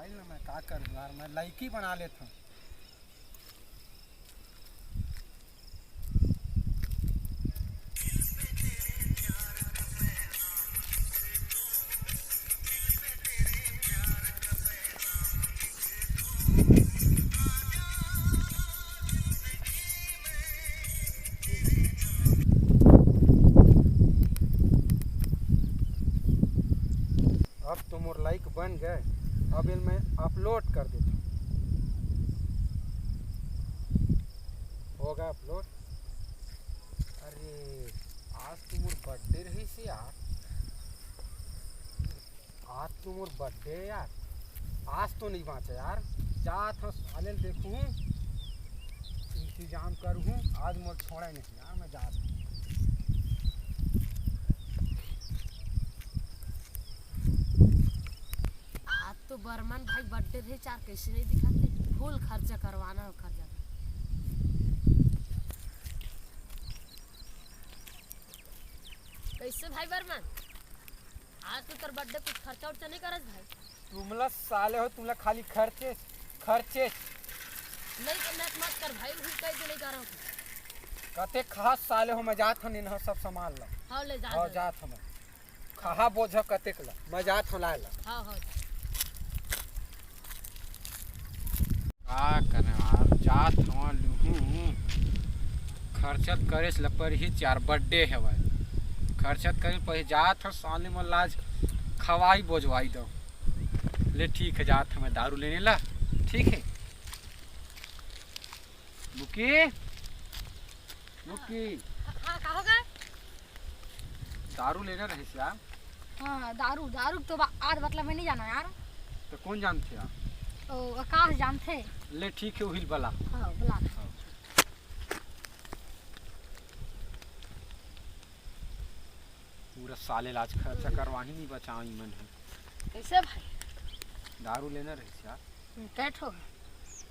आइल ना मैं का कर यार, मैं लड़की बना लेता हूँ। अब तो मोर लाइक बन गए, अब इल मैं अपलोड कर देता हूँ। होगा अपलोड। अरे आज तो मोर बर्थडे रही से यार, आज तो मोर बर्थडे यार, आज तो नहीं बाँचा यार। जात हूँ साले देखूँ, इंतजाम करूँ, आज मोर छोड़ा नहीं यार, मैं जात हूँ। तो बर्मन भाई बर्थडे थे, चार कैसे नहीं दिखाते, फुल खर्चा करवाना है खर्चा। कैसे भाई बर्मन, आज तो तेरा बर्थडे कुछ खर्चा उर्चा नहीं करस भाई? तुमला साले हो, तुमला खाली खर्चे खर्चे। नहीं तो मैं मत कर भाई, हूँ कह के नहीं कर रहा हूँ। कते खास साले हो, मैं जात हूँ इन सब सामान ला। हाँ ले जा। हाँ जात हूँ मैं, खहा बोझ कते ला, मैं जात हूँ लाए ला। हाँ हाँ का करे यार, जात हूँ लूँ, खर्चत करे से पर ही चार बर्थडे है भाई, खर्चत करे पर जात हूँ साले में लाज खवाई बोझवाई दो। ले ठीक है, जात हमें दारू लेने ला, ठीक है। मुकी मुकी हाँ का होगा? दारू लेना रही श्याम। हाँ दारू दारू तो आज मतलब में नहीं जाना यार। तो कौन जानते आप? तो आकाश जानते। ले ठीक है, वही बला। हाँ बुला। पूरा साले लाज खर्चा करवा ही नहीं बचा ही मन है। कैसे भाई? दारू लेना रही श्याम। कैठ होगा?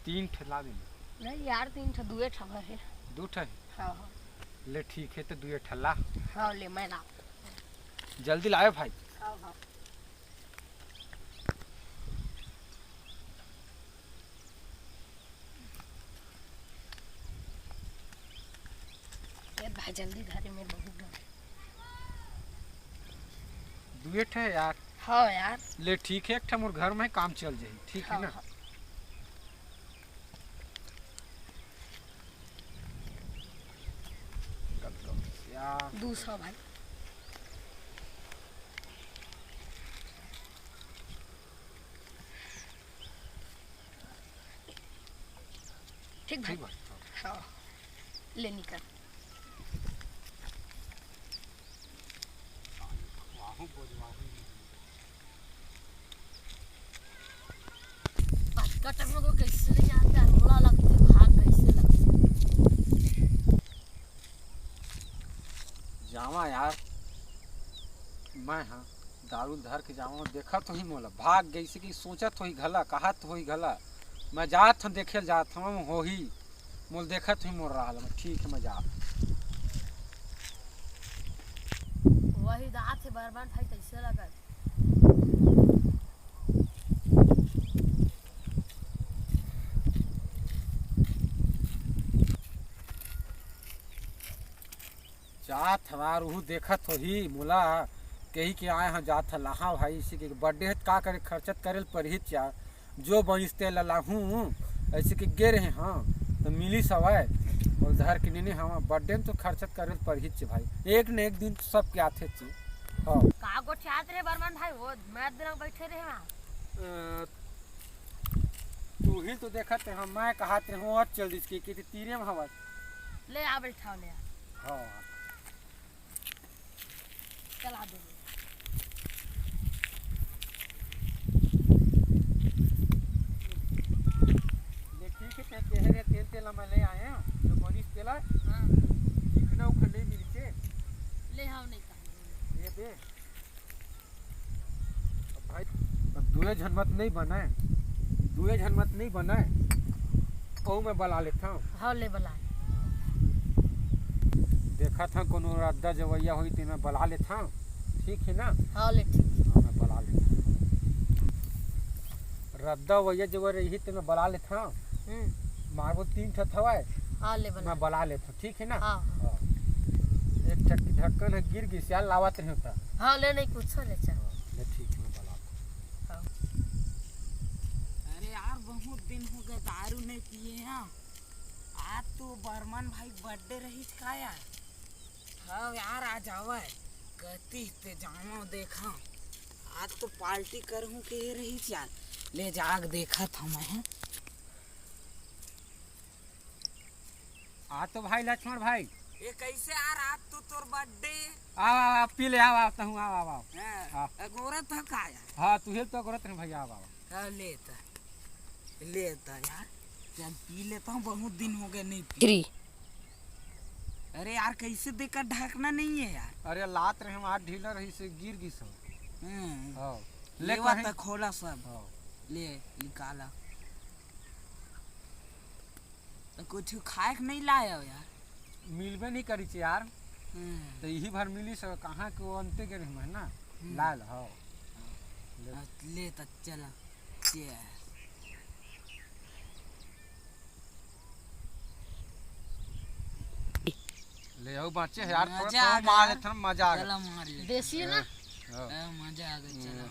3 ठेला देना। नहीं यार 3 ठो 2 ठो है। 2 ठे? हाँ हाँ। ले ठीक है, तो 2 ठेला। हाँ ले मैं ला। जल्दी लाए भाई। हाँ हाँ। ये भाई जल्दी धारे मेरे बहू को। 2 ठे यार। हाँ यार। ले ठीक है, एक ठे मोर घर में काम चल जाई, ठीक है हाँ, ना? हाँ। यार 200 भाई। ठीक भाई। ठीक बात। हाँ ले निकल। आज का टाइम को कैसे नहीं आता है, मोला लगते भाग कैसे लगते। जावा यार, मैं हाँ दारू धर के जावा, देखा तो ही मोला भाग गई से कि सोचत होई घला, कहत होई घला, मैं जात हूँ देखे जात हूँ हो ही मोल देखत ही मोर रहा। मैं ठीक है, मैं जा। वही रात है बर्मन भाई, कैसे लगा? जात हमार ऊ देखत हो ही मोला कही के आए हैं, जात लहा भाई, इसी के बर्थडे है का करे, खर्चत करे पर ही यार, जो बनिस्ते ललाहूँ ऐसे के गे रहे हाँ, तो मिली सवाए और धर के नहीं हम बर्थडे में तो खर्चत करे पर ही भाई, एक न एक दिन तो सब के आते थे। हाँ का गो चाहत रे बर्मन भाई, वो मैं दिन बैठे रहे वहाँ। तू ही तो देखत है, हम मैं कहते हूँ और चल दिस की तीरे में हवा। ले आ बैठा ले आ। हाँ चला दे। ठीक है, चेहरे तेल तेल मैं ले आए हैं, जो बनिस तेला हाँ दिखना उखने मिर्चे ले हम नहीं कहा। ये दे। अब भाई अब दुए झनमत नहीं बनाए, दुए झनमत नहीं बनाए, ओ मैं बला लेता हूँ। हाँ ले बला। देखा था कोनो रद्दा जवैया हुई तो मैं बला लेता हूँ, ठीक है ना? हाँ ले ठीक। हाँ मैं बला लेता हूँ। रद्दा वही जगह रही तो मैं बला लेता हूँ। मारबो 3 ठो हवाए हाँ ले बना मैं बला लेता हूँ, ठीक है ना। हाँ हाँ। एक चक्की ढक्कन है गिर गई सियाल लावत नहीं होता। हाँ ले नहीं कुछ ले चल ले ठीक है मैं बला। अरे यार बहुत दिन हो गए दारू नहीं पिए हैं। आज तो बर्मन भाई बर्थडे रही का यार। हाँ यार आ जावा है कहती ते जामा देखा। आज तो पार्टी करूँ के रही यार। ले जाग देखा था मैं। आ तो भाई लक्ष्मण भाई ये कैसे यार आज तो तोर बर्थडे। आओ पी ले आओ आता हूँ आओ। हाँ। गोरा था का यार। हाँ तू हेल्प तो करत नहीं भैया आओ। हाँ, लेता यार चल पी लेता हूँ बहुत दिन हो गए नहीं पी। अरे यार कैसे देकर ढकना नहीं है यार। अरे लात रहे हम आज ढीला रही से गिर गई सब। हाँ ले लेवा कहीं- तक खोला सब। हाँ। ले निकाला तो कुछ खाए के नहीं लाया हो यार। मिलबे नहीं करी छे यार। तो यही भर मिली सब कहाँ के वो अंते के रही है ना लाल। हाँ ले तो चला ले आओ बच्चे यार मजा थोड़ा आ मार गया। ले थोड़ा मजा आ गया। चला मार ले देसी है ना। हाँ। मजा आ गया चला।